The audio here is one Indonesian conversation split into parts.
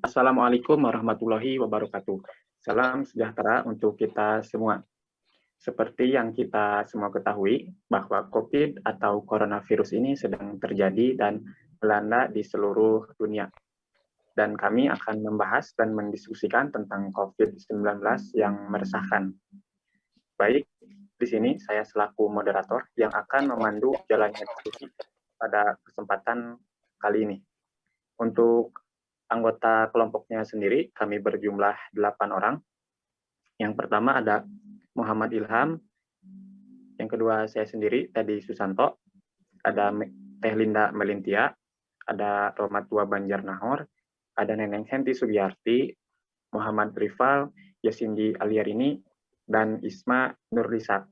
Assalamualaikum warahmatullahi wabarakatuh. Salam sejahtera untuk kita semua. Seperti yang kita semua ketahui, bahwa COVID atau coronavirus ini sedang terjadi dan melanda di seluruh dunia. Dan kami akan membahas dan mendiskusikan tentang COVID-19 yang meresahkan. Baik, di sini saya selaku moderator yang akan memandu jalannya diskusi pada kesempatan kali ini. Untuk anggota kelompoknya sendiri, kami berjumlah 8 orang. Yang pertama ada Muhammad Ilham, yang kedua saya sendiri, Teddy Susanto, ada Teh Linda Melintia, ada Romatua Banjarnahor, ada Neneng Henti Sugiyarti, Muhammad Rifal, Yasindi Aliarini, dan Isma Nurlisa.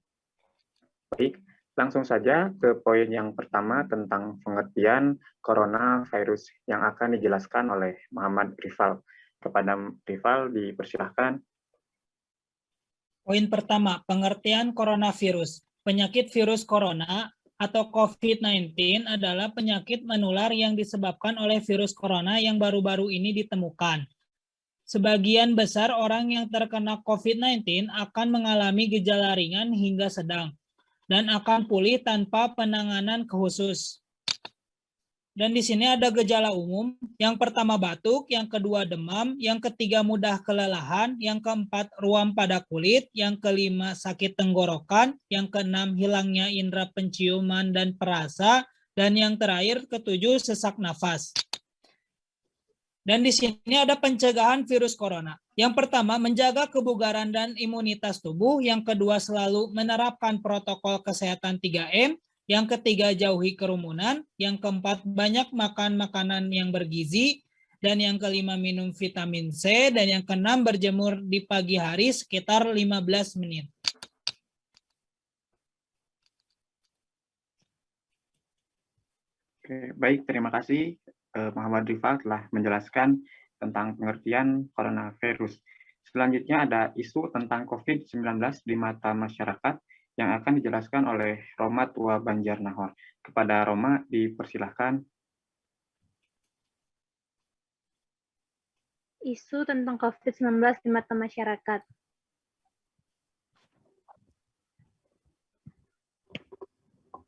Baik, langsung saja ke poin yang pertama tentang pengertian coronavirus yang akan dijelaskan oleh Muhammad Rifal. Kepada Rifal dipersilahkan. Poin pertama, pengertian coronavirus. Penyakit virus corona atau COVID-19 adalah penyakit menular yang disebabkan oleh virus corona yang baru-baru ini ditemukan. Sebagian besar orang yang terkena COVID-19 akan mengalami gejala ringan hingga sedang dan akan pulih tanpa penanganan khusus. Dan di sini ada gejala umum. Yang pertama batuk, yang kedua demam, yang ketiga mudah kelelahan, yang keempat ruam pada kulit, yang kelima sakit tenggorokan, yang keenam hilangnya indera penciuman dan perasa, dan yang terakhir ketujuh sesak nafas. Dan di sini ada pencegahan virus corona. Yang pertama, menjaga kebugaran dan imunitas tubuh. Yang kedua, selalu menerapkan protokol kesehatan 3M. Yang ketiga, jauhi kerumunan. Yang keempat, banyak makan makanan yang bergizi. Dan yang kelima, minum vitamin C. Dan yang keenam, berjemur di pagi hari sekitar 15 menit. Oke, baik, terima kasih Muhammad Rifal telah menjelaskan tentang pengertian coronavirus. Selanjutnya ada isu tentang COVID-19 di mata masyarakat yang akan dijelaskan oleh Roma Tua Banjarnahor. Kepada Roma dipersilahkan. Isu tentang COVID-19 di mata masyarakat.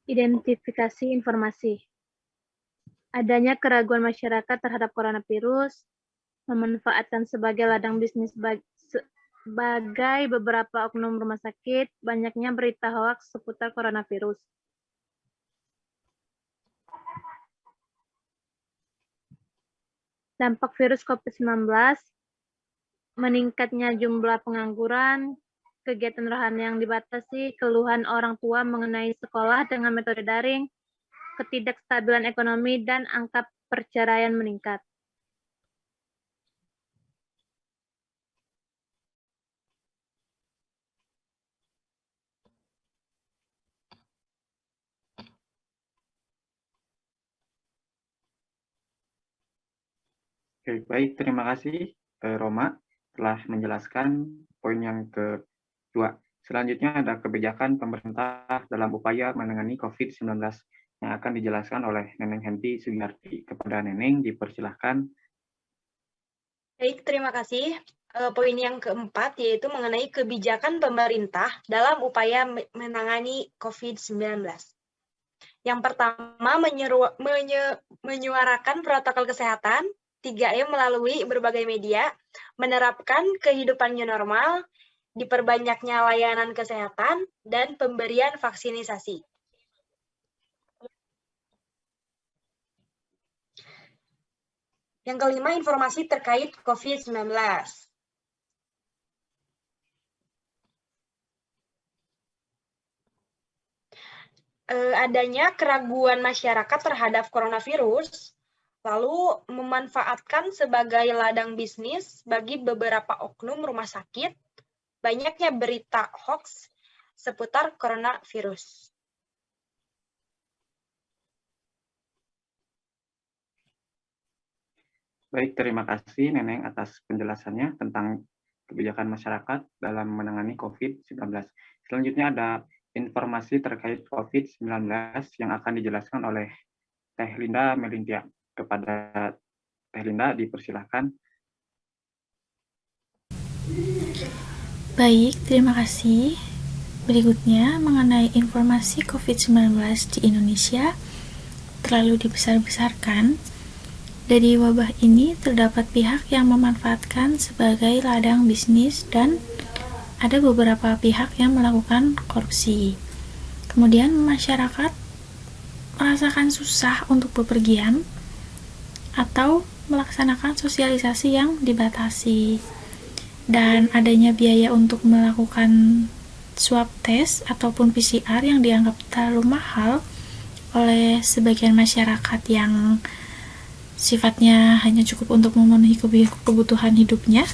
Identifikasi informasi. Adanya keraguan masyarakat terhadap coronavirus, memanfaatkan sebagai ladang bisnis sebagai beberapa oknum rumah sakit, banyaknya berita hoaks seputar coronavirus. Dampak virus COVID-19, meningkatnya jumlah pengangguran, kegiatan rohani yang dibatasi, keluhan orang tua mengenai sekolah dengan metode daring, ketidakstabilan ekonomi, dan angka perceraian meningkat. Oke, baik, terima kasih Roma telah menjelaskan poin yang kedua. Selanjutnya ada kebijakan pemerintah dalam upaya menangani COVID-19 yang akan dijelaskan oleh Neneng Henti Sugiyarti. Kepada Neneng dipersilahkan. Baik, terima kasih. Poin yang keempat yaitu mengenai kebijakan pemerintah dalam upaya menangani COVID-19. Yang pertama, menyuarakan protokol kesehatan 3M melalui berbagai media, menerapkan kehidupan new normal, diperbanyaknya layanan kesehatan, dan pemberian vaksinisasi. Yang kelima, informasi terkait COVID-19. Adanya keraguan masyarakat terhadap coronavirus, lalu memanfaatkan sebagai ladang bisnis bagi beberapa oknum rumah sakit, banyaknya berita hoax seputar coronavirus. Baik, terima kasih Neneng atas penjelasannya tentang kebijakan masyarakat dalam menangani COVID-19. Selanjutnya ada informasi terkait COVID-19 yang akan dijelaskan oleh Teh Linda Melintia. Kepada Teh Linda dipersilahkan. Baik, terima kasih. Berikutnya, mengenai informasi COVID-19 di Indonesia terlalu dibesar-besarkan. Dari wabah ini terdapat pihak yang memanfaatkan sebagai ladang bisnis dan ada beberapa pihak yang melakukan korupsi. Kemudian masyarakat merasakan susah untuk bepergian atau melaksanakan sosialisasi yang dibatasi. Dan adanya biaya untuk melakukan swab test ataupun PCR yang dianggap terlalu mahal oleh sebagian masyarakat yang sifatnya hanya cukup untuk memenuhi kebutuhan hidupnya.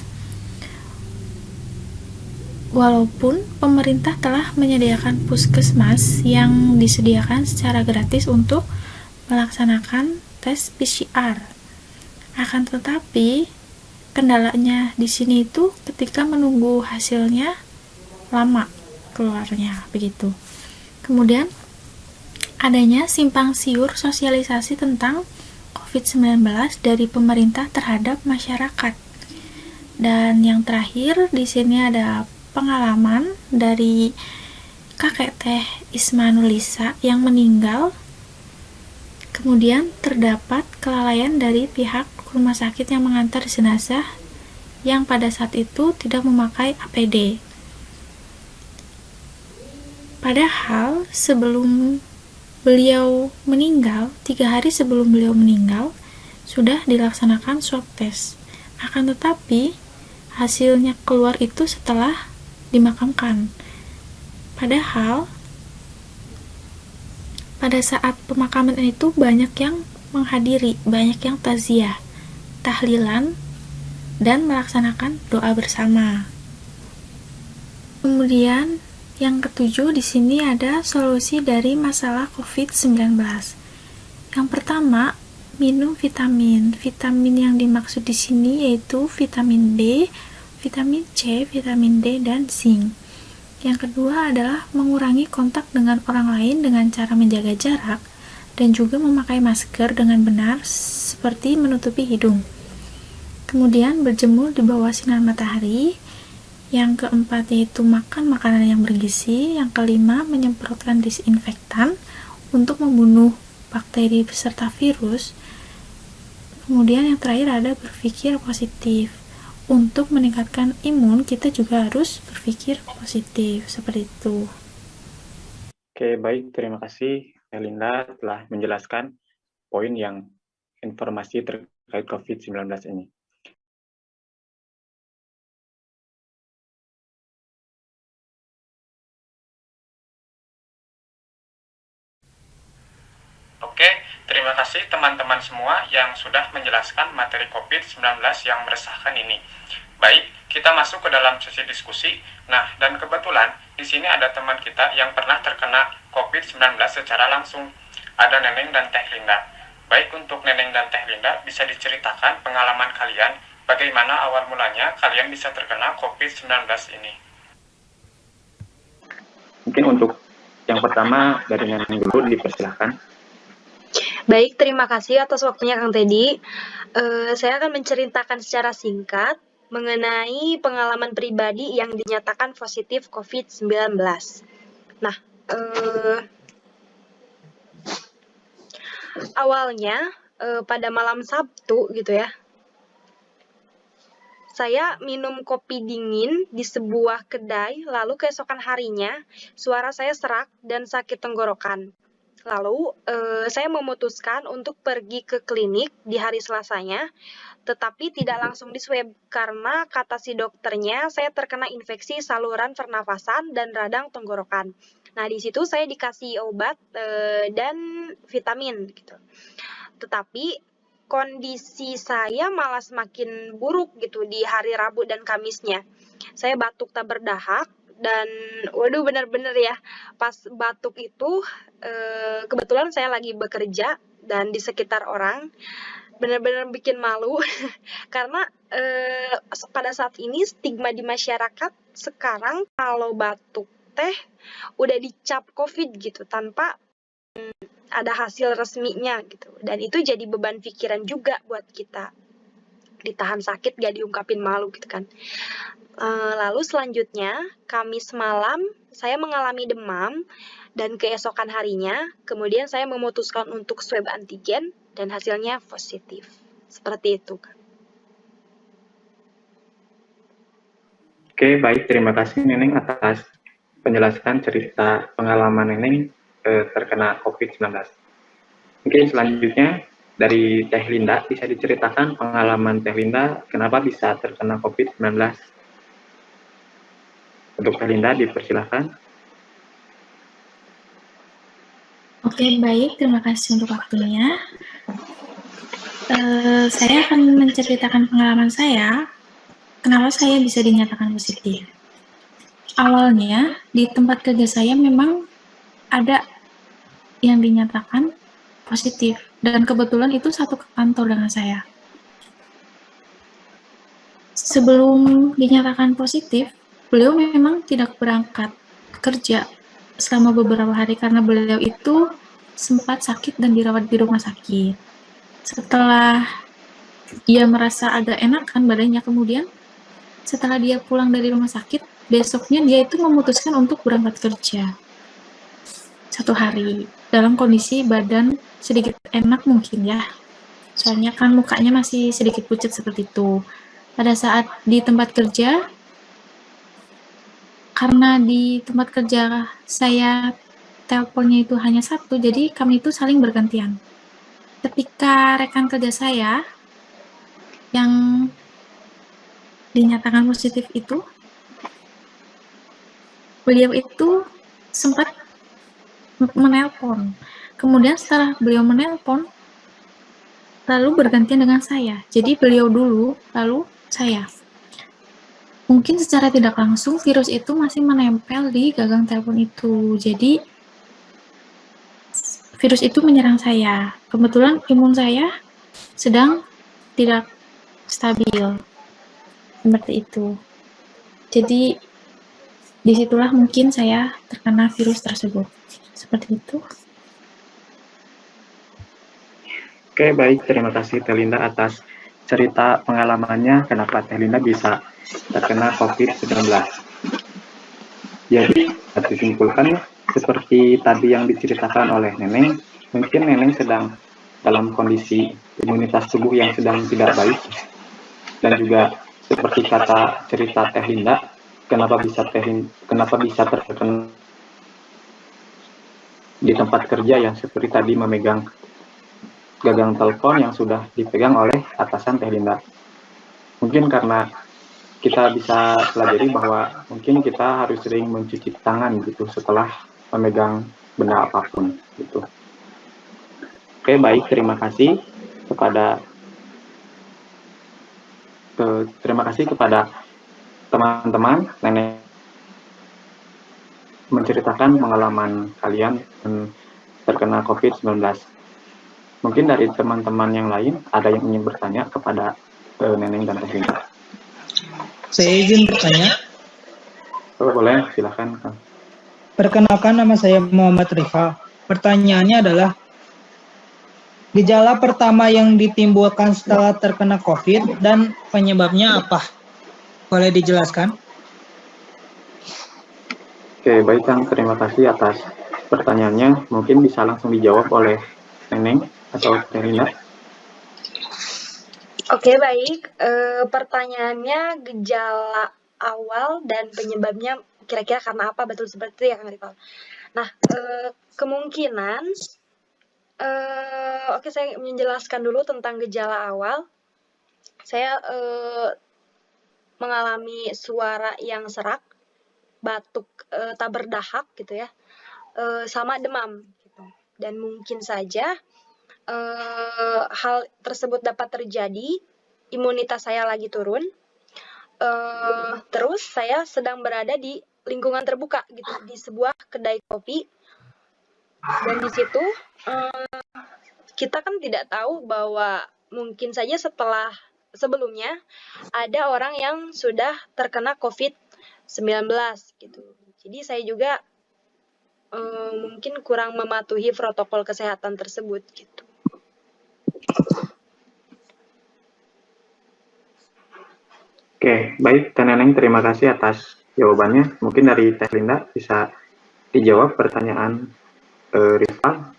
Walaupun pemerintah telah menyediakan puskesmas yang disediakan secara gratis untuk melaksanakan tes PCR. Akan tetapi, kendalanya di sini itu ketika menunggu hasilnya lama keluarnya, begitu. Kemudian, adanya simpang siur sosialisasi tentang COVID-19 dari pemerintah terhadap masyarakat. Dan yang terakhir di sini ada pengalaman dari kakek teh Ismanulisa yang meninggal. Kemudian terdapat kelalaian dari pihak rumah sakit yang mengantar jenazah yang pada saat itu tidak memakai APD. Padahal sebelum beliau meninggal, 3 hari sebelum beliau meninggal, sudah dilaksanakan swab test. Akan tetapi, hasilnya keluar itu setelah dimakamkan. Padahal, pada saat pemakaman itu banyak yang menghadiri, banyak yang taziah, tahlilan, dan melaksanakan doa bersama. Kemudian, yang ketujuh di sini ada solusi dari masalah COVID-19. Yang pertama, minum vitamin. Vitamin yang dimaksud di sini yaitu vitamin B, vitamin C, vitamin D, dan zinc. Yang kedua adalah mengurangi kontak dengan orang lain dengan cara menjaga jarak dan juga memakai masker dengan benar seperti menutupi hidung. Kemudian berjemur di bawah sinar matahari. Yang keempat yaitu makan makanan yang bergizi. Yang kelima menyemprotkan disinfektan untuk membunuh bakteri beserta virus. Kemudian yang terakhir ada berpikir positif. Untuk meningkatkan imun kita juga harus berpikir positif, seperti itu. Oke, baik. Terima kasih Linda telah menjelaskan poin yang informasi terkait COVID-19 ini. Oke, terima kasih teman-teman semua yang sudah menjelaskan materi COVID-19 yang meresahkan ini. Baik, kita masuk ke dalam sesi diskusi. Nah, dan kebetulan di sini ada teman kita yang pernah terkena COVID-19 secara langsung. Ada Neneng dan Teh Linda. Baik, untuk Neneng dan Teh Linda, bisa diceritakan pengalaman kalian bagaimana awal mulanya kalian bisa terkena COVID-19 ini. Mungkin untuk yang pertama dari Neneng dulu, dipersilahkan. Baik, terima kasih atas waktunya Kang Teddy. Saya akan menceritakan secara singkat mengenai pengalaman pribadi yang dinyatakan positif COVID-19. Nah, awalnya pada malam Sabtu gitu ya, saya minum kopi dingin di sebuah kedai, lalu keesokan harinya suara saya serak dan sakit tenggorokan. Lalu, saya memutuskan untuk pergi ke klinik di hari Selasanya, tetapi tidak langsung diswab karena kata si dokternya saya terkena infeksi saluran pernafasan dan radang tenggorokan. Nah, di situ saya dikasih obat dan vitamin gitu. Tetapi kondisi saya malah semakin buruk gitu di hari Rabu dan Kamisnya. Saya batuk tak berdahak. Dan waduh benar-benar ya, pas batuk itu kebetulan saya lagi bekerja dan di sekitar orang, benar-benar bikin malu karena pada saat ini stigma di masyarakat sekarang kalau batuk teh udah dicap COVID gitu tanpa ada hasil resminya gitu, dan itu jadi beban pikiran juga buat kita, ditahan sakit gak diungkapin malu gitu kan. Lalu selanjutnya, Kamis malam, saya mengalami demam, dan keesokan harinya, kemudian saya memutuskan untuk swab antigen, dan hasilnya positif. Seperti itu, Kak. Oke, baik. Terima kasih Neneng atas penjelasan cerita pengalaman Neneng terkena COVID-19. Mungkin selanjutnya dari Teh Linda, bisa diceritakan pengalaman Teh Linda kenapa bisa terkena COVID-19? Untuk Teh Linda, dipersilahkan. Oke, baik. Terima kasih untuk waktunya. Saya akan menceritakan pengalaman saya, kenapa saya bisa dinyatakan positif. Awalnya, di tempat kerja saya memang ada yang dinyatakan positif, dan kebetulan itu satu kantor dengan saya. Sebelum dinyatakan positif, beliau memang tidak berangkat kerja selama beberapa hari karena beliau itu sempat sakit dan dirawat di rumah sakit. Setelah dia merasa agak enakan badannya, kemudian setelah dia pulang dari rumah sakit, besoknya dia itu memutuskan untuk berangkat kerja. 1 hari, dalam kondisi badan sedikit enak mungkin ya. Soalnya kan mukanya masih sedikit pucat seperti itu. Pada saat di tempat kerja, karena di tempat kerja saya teleponnya itu hanya 1, jadi kami itu saling bergantian. Ketika rekan kerja saya yang dinyatakan positif itu, beliau itu sempat menelpon. Kemudian setelah beliau menelpon, lalu bergantian dengan saya. Jadi beliau dulu, lalu saya. Mungkin secara tidak langsung virus itu masih menempel di gagang telepon itu. Jadi virus itu menyerang saya. Kebetulan imun saya sedang tidak stabil. Seperti itu. Jadi disitulah mungkin saya terkena virus tersebut. Seperti itu. Oke, baik. Terima kasih Teh Linda atas cerita pengalamannya kenapa Teh Linda bisa terkena COVID-19. Jadi, disimpulkan seperti tadi yang diceritakan oleh Neneng, mungkin Neneng sedang dalam kondisi imunitas tubuh yang sedang tidak baik. Dan juga seperti kata cerita Teh Linda, kenapa bisa terkena di tempat kerja yang seperti tadi memegang gagang telepon yang sudah dipegang oleh atasan Teh Linda. Mungkin karena kita bisa pelajari bahwa mungkin kita harus sering mencuci tangan gitu setelah memegang benda apapun gitu. Oke, baik, terima kasih kepada teman-teman Nenek menceritakan pengalaman kalian terkena COVID-19. Mungkin dari teman-teman yang lain ada yang ingin bertanya kepada Neneng dan Teh Linda. Saya izin bertanya. Oh, boleh, silakan. Perkenalkan, nama saya Muhammad Rifa. Pertanyaannya adalah, gejala pertama yang ditimbulkan setelah terkena COVID dan penyebabnya apa? Boleh dijelaskan? Oke, baik Kang. Terima kasih atas pertanyaannya. Mungkin bisa langsung dijawab oleh Neneng atau Teh Linda. Oke, baik. Pertanyaannya gejala awal dan penyebabnya kira-kira karena apa, betul seperti itu ya Kang Rifal. Nah, kemungkinan, oke, saya menjelaskan dulu tentang gejala awal. Saya mengalami suara yang serak, batuk tak berdahak gitu ya, sama demam gitu. Dan mungkin saja hal tersebut dapat terjadi, imunitas saya lagi turun, terus saya sedang berada di lingkungan terbuka gitu, di sebuah kedai kopi, dan di situ kita kan tidak tahu bahwa mungkin saja sebelumnya ada orang yang sudah terkena COVID-19 gitu. Jadi saya juga mungkin kurang mematuhi protokol kesehatan tersebut gitu. Oke, baik, Teh Neneng, terima kasih atas jawabannya. Mungkin dari Teh Linda bisa dijawab pertanyaan Rifa.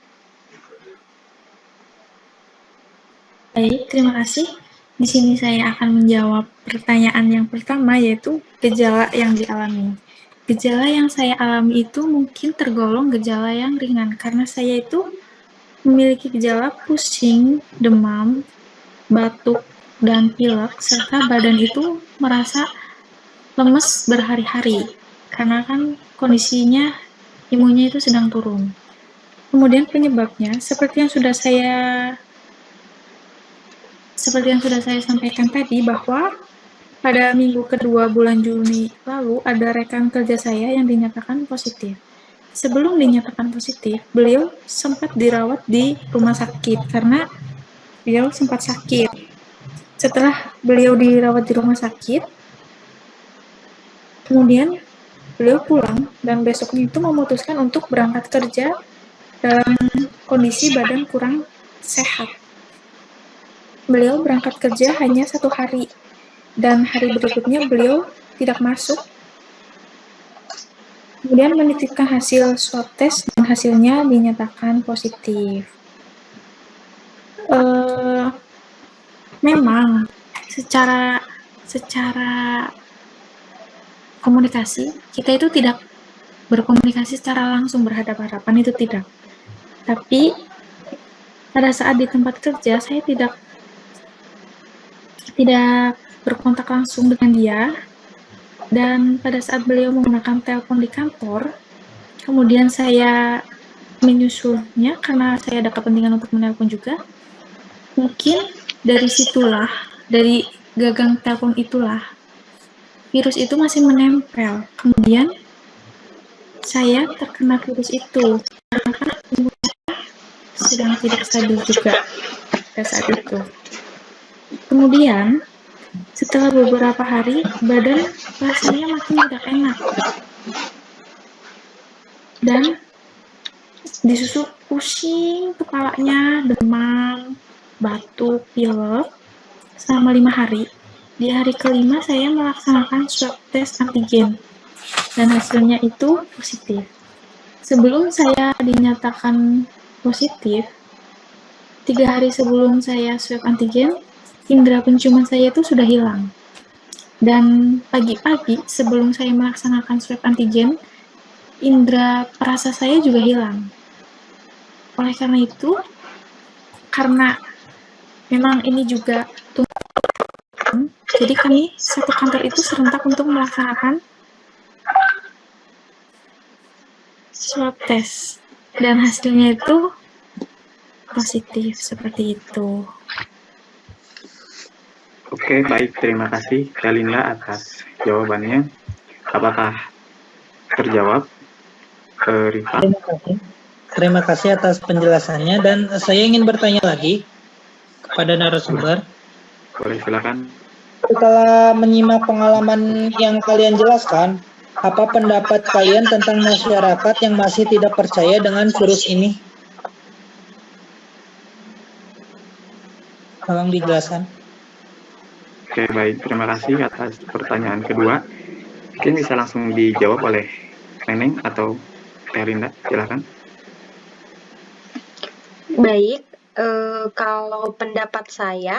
Baik, terima kasih. Di sini saya akan menjawab pertanyaan yang pertama, yaitu gejala yang dialami. Gejala yang saya alami itu mungkin tergolong gejala yang ringan, karena saya itu memiliki gejala pusing, demam, batuk, dan pilek, serta badan itu merasa lemes berhari-hari, karena kan kondisinya imunnya itu sedang turun. Kemudian penyebabnya, seperti yang sudah saya sampaikan tadi, bahwa pada minggu kedua bulan Juni lalu ada rekan kerja saya yang dinyatakan positif. Sebelum dinyatakan positif, beliau sempat dirawat di rumah sakit karena beliau sempat sakit. Setelah beliau dirawat di rumah sakit, kemudian beliau pulang dan besoknya itu memutuskan untuk berangkat kerja dalam kondisi badan kurang sehat. Beliau berangkat kerja hanya 1 hari, dan hari berikutnya beliau tidak masuk. Kemudian menitipkan hasil swab test dan hasilnya dinyatakan positif. Memang secara komunikasi kita itu tidak berkomunikasi secara langsung berhadapan-hadapan, itu tidak. Tapi pada saat di tempat kerja saya tidak berkontak langsung dengan dia, dan pada saat beliau menggunakan telepon di kantor, kemudian saya menyusulnya karena saya ada kepentingan untuk menelpon juga. Mungkin dari situlah, dari gagang telepon itulah, virus itu masih menempel. Kemudian saya terkena virus itu karena imunnya sedang tidak stabil juga pada saat itu. Kemudian setelah beberapa hari, badan rasanya makin tidak enak. Dan disusul pusing kepalanya, demam, batuk, pilek, selama 5 hari. Di hari kelima saya melaksanakan swab test antigen, dan hasilnya itu positif. Sebelum saya dinyatakan positif, 3 hari sebelum saya swab antigen, indera penciuman saya itu sudah hilang. Dan pagi-pagi sebelum saya melaksanakan swab antigen, indera perasa saya juga hilang. Oleh karena itu, karena memang ini juga jadi kami satu kantor itu serentak untuk melaksanakan swab test, dan hasilnya itu positif seperti itu. Oke, baik, terima kasih Teh Linda atas jawabannya. Apakah terjawab, Rifa? Terima kasih atas penjelasannya, dan saya ingin bertanya lagi kepada narasumber. Boleh, silakan. Setelah menyimak pengalaman yang kalian jelaskan, apa pendapat kalian tentang masyarakat yang masih tidak percaya dengan virus ini? Tolong dijelaskan. Oke, baik, terima kasih atas pertanyaan kedua. Mungkin bisa langsung dijawab oleh Neneng atau Teh Linda, silakan. Baik, kalau pendapat saya,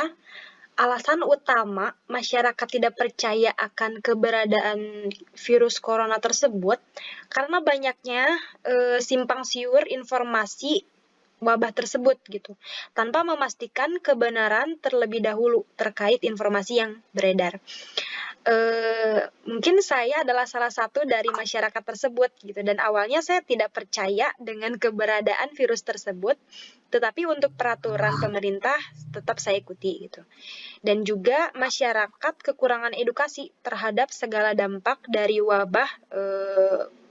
alasan utama masyarakat tidak percaya akan keberadaan virus corona tersebut karena banyaknya simpang siur informasi wabah tersebut gitu, tanpa memastikan kebenaran terlebih dahulu terkait informasi yang beredar. Mungkin saya adalah salah satu dari masyarakat tersebut gitu, dan awalnya saya tidak percaya dengan keberadaan virus tersebut, tetapi untuk peraturan pemerintah tetap saya ikuti gitu. Dan juga masyarakat kekurangan edukasi terhadap segala dampak dari wabah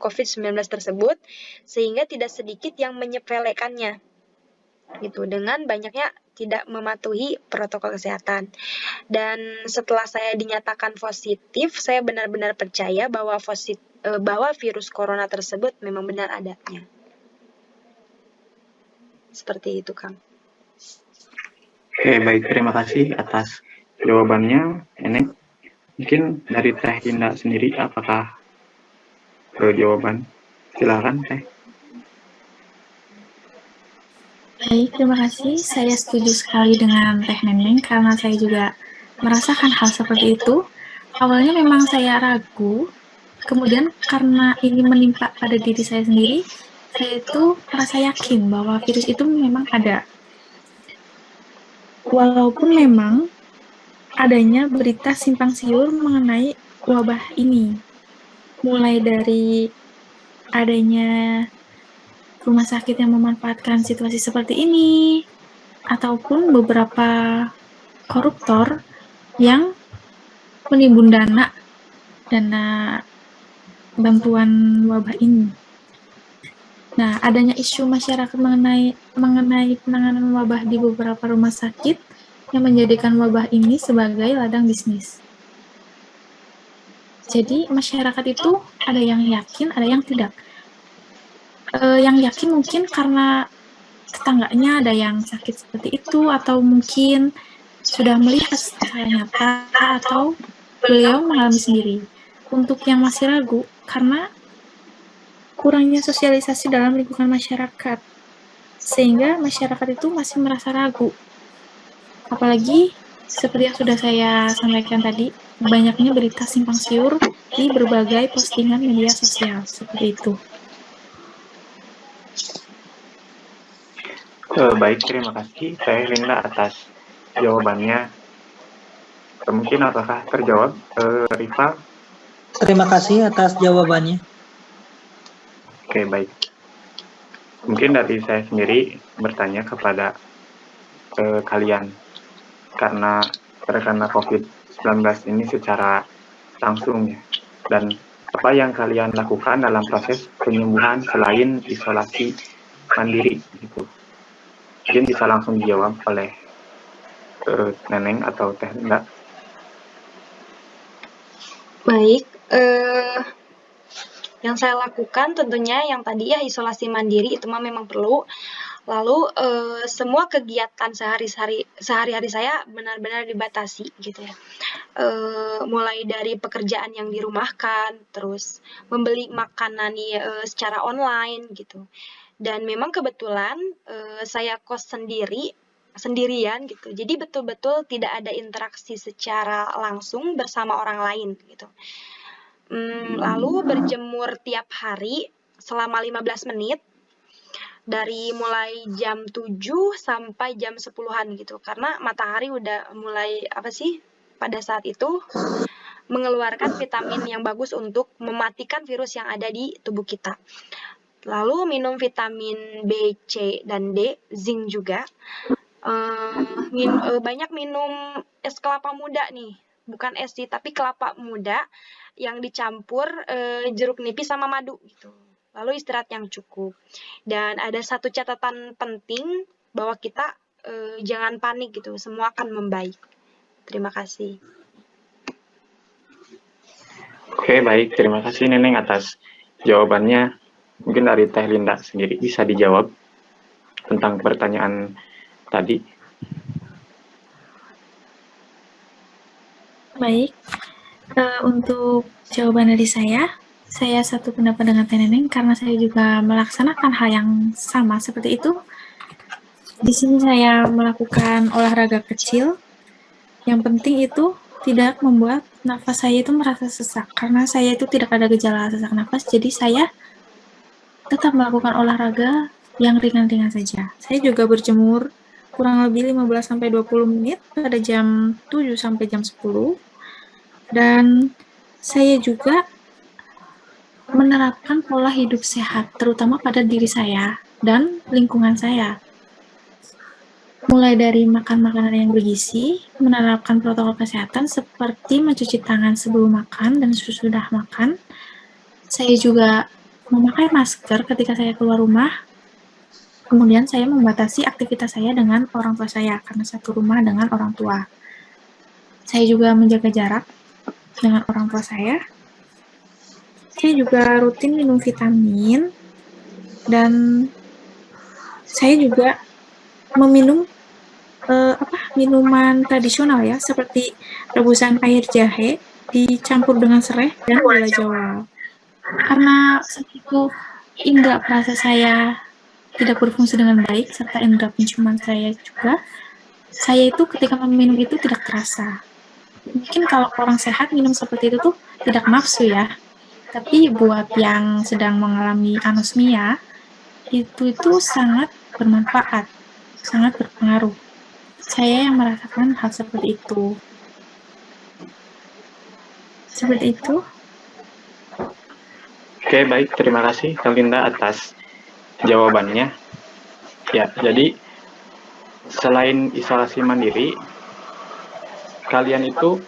COVID-19 tersebut, sehingga tidak sedikit yang menyepelekannya gitu, dengan banyaknya tidak mematuhi protokol kesehatan. Dan setelah saya dinyatakan positif, saya benar-benar percaya bahwa virus corona tersebut memang benar adanya. Seperti itu, Kang. Oke, baik, terima kasih atas jawabannya, Neneng. Mungkin dari Teh Linda sendiri, apakah jawaban? Silakan Teh. Baik, terima kasih. Saya setuju sekali dengan Teh Neneng karena saya juga merasakan hal seperti itu. Awalnya memang saya ragu, kemudian karena ini menimpa pada diri saya sendiri, saya itu merasa yakin bahwa virus itu memang ada. Walaupun memang adanya berita simpang siur mengenai wabah ini, mulai dari adanya rumah sakit yang memanfaatkan situasi seperti ini, ataupun beberapa koruptor yang menimbun dana bantuan wabah ini. Nah, adanya isu masyarakat mengenai penanganan wabah di beberapa rumah sakit yang menjadikan wabah ini sebagai ladang bisnis. Jadi, masyarakat itu ada yang yakin, ada yang tidak. Yang yakin mungkin karena tetangganya ada yang sakit seperti itu, atau mungkin sudah melihat secara nyata, atau beliau mengalami sendiri. Untuk yang masih ragu, karena kurangnya sosialisasi dalam lingkungan masyarakat, sehingga masyarakat itu masih merasa ragu. Apalagi, seperti yang sudah saya sampaikan tadi, banyaknya berita simpang siur di berbagai postingan media sosial, seperti itu. Baik, terima kasih Teh Linda atas jawabannya. Mungkin apakah terjawab, Rifa? Terima kasih atas jawabannya. Oke, baik. Mungkin dari saya sendiri bertanya kepada kalian, karena terkena COVID-19 ini secara langsung ya, dan apa yang kalian lakukan dalam proses penyembuhan selain isolasi mandiri gitu. Mungkin bisa langsung dijawab oleh Neneng atau Teh Linda. Baik, yang saya lakukan tentunya yang tadi ya isolasi mandiri itu mah memang perlu. Lalu semua kegiatan sehari-hari saya benar-benar dibatasi gitu ya. Mulai dari pekerjaan yang dirumahkan, terus membeli makanan secara online gitu. Dan memang kebetulan saya kos sendirian gitu. Jadi betul-betul tidak ada interaksi secara langsung bersama orang lain gitu. Lalu berjemur tiap hari selama 15 menit dari mulai jam 7 sampai jam 10-an gitu. Karena matahari udah mulai pada saat itu mengeluarkan vitamin yang bagus untuk mematikan virus yang ada di tubuh kita. Lalu minum vitamin B, C, dan D, zinc juga. Banyak minum es kelapa muda nih, bukan es sih, tapi kelapa muda yang dicampur jeruk nipis sama madu gitu. Lalu istirahat yang cukup. Dan ada satu catatan penting bahwa kita jangan panik gitu, semua akan membaik. Terima kasih. Oke, baik. Terima kasih Neneng atas jawabannya. Mungkin dari Teh Linda sendiri bisa dijawab tentang pertanyaan tadi. Baik, untuk jawaban dari saya satu pendapat dengan Teh Neneng karena saya juga melaksanakan hal yang sama seperti itu. Di sini saya melakukan olahraga kecil. Yang penting itu tidak membuat nafas saya itu merasa sesak, karena saya itu tidak ada gejala sesak nafas, jadi saya tetap melakukan olahraga yang ringan-ringan saja. Saya juga berjemur kurang lebih 15-20 menit pada jam 7 sampai jam 10. Dan saya juga menerapkan pola hidup sehat, terutama pada diri saya dan lingkungan saya. Mulai dari makan makanan yang bergizi, menerapkan protokol kesehatan seperti mencuci tangan sebelum makan dan sesudah makan. Saya juga memakai masker ketika saya keluar rumah. Kemudian saya membatasi aktivitas saya dengan orang tua saya, karena satu rumah dengan orang tua. Saya juga menjaga jarak dengan orang tua saya. Saya juga rutin minum vitamin, dan saya juga meminum minuman tradisional ya, seperti rebusan air jahe dicampur dengan serai dan gula Jawa. Karena saat itu indera perasa saya tidak berfungsi dengan baik, serta indera penciuman saya juga, saya itu ketika meminum itu tidak terasa. Mungkin kalau orang sehat minum seperti itu tuh tidak nafsu ya. Tapi buat yang sedang mengalami anosmia, itu sangat bermanfaat, sangat berpengaruh. Saya yang merasakan hal seperti itu. Seperti itu. Oke, baik. Terima kasih, Linda, atas jawabannya. Ya, jadi selain isolasi mandiri, kalian itu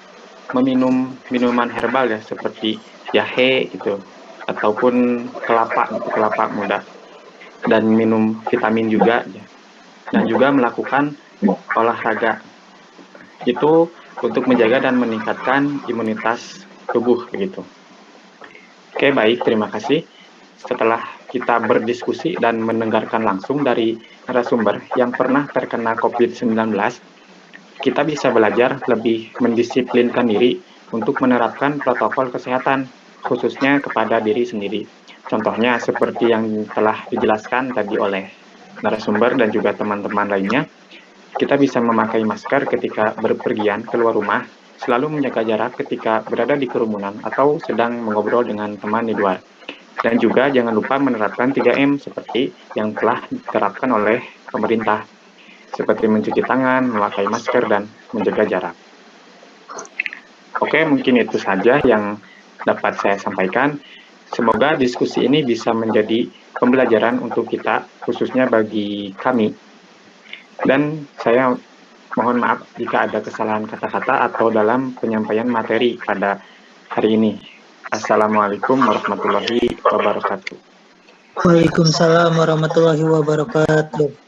meminum minuman herbal ya, seperti jahe gitu, ataupun kelapa muda, dan minum vitamin juga, ya. Dan juga melakukan olahraga. Itu untuk menjaga dan meningkatkan imunitas tubuh begitu. Oke, baik, terima kasih. Setelah kita berdiskusi dan mendengarkan langsung dari narasumber yang pernah terkena COVID-19, kita bisa belajar lebih mendisiplinkan diri untuk menerapkan protokol kesehatan, khususnya kepada diri sendiri. Contohnya seperti yang telah dijelaskan tadi oleh narasumber dan juga teman-teman lainnya, kita bisa memakai masker ketika berpergian keluar rumah, selalu menjaga jarak ketika berada di kerumunan atau sedang mengobrol dengan teman di luar. Dan juga jangan lupa menerapkan 3M seperti yang telah diterapkan oleh pemerintah, seperti mencuci tangan, memakai masker, dan menjaga jarak. Oke, mungkin itu saja yang dapat saya sampaikan. Semoga diskusi ini bisa menjadi pembelajaran untuk kita, khususnya bagi kami. Dan saya mohon maaf jika ada kesalahan kata-kata atau dalam penyampaian materi pada hari ini. Assalamualaikum warahmatullahi wabarakatuh. Waalaikumsalam warahmatullahi wabarakatuh.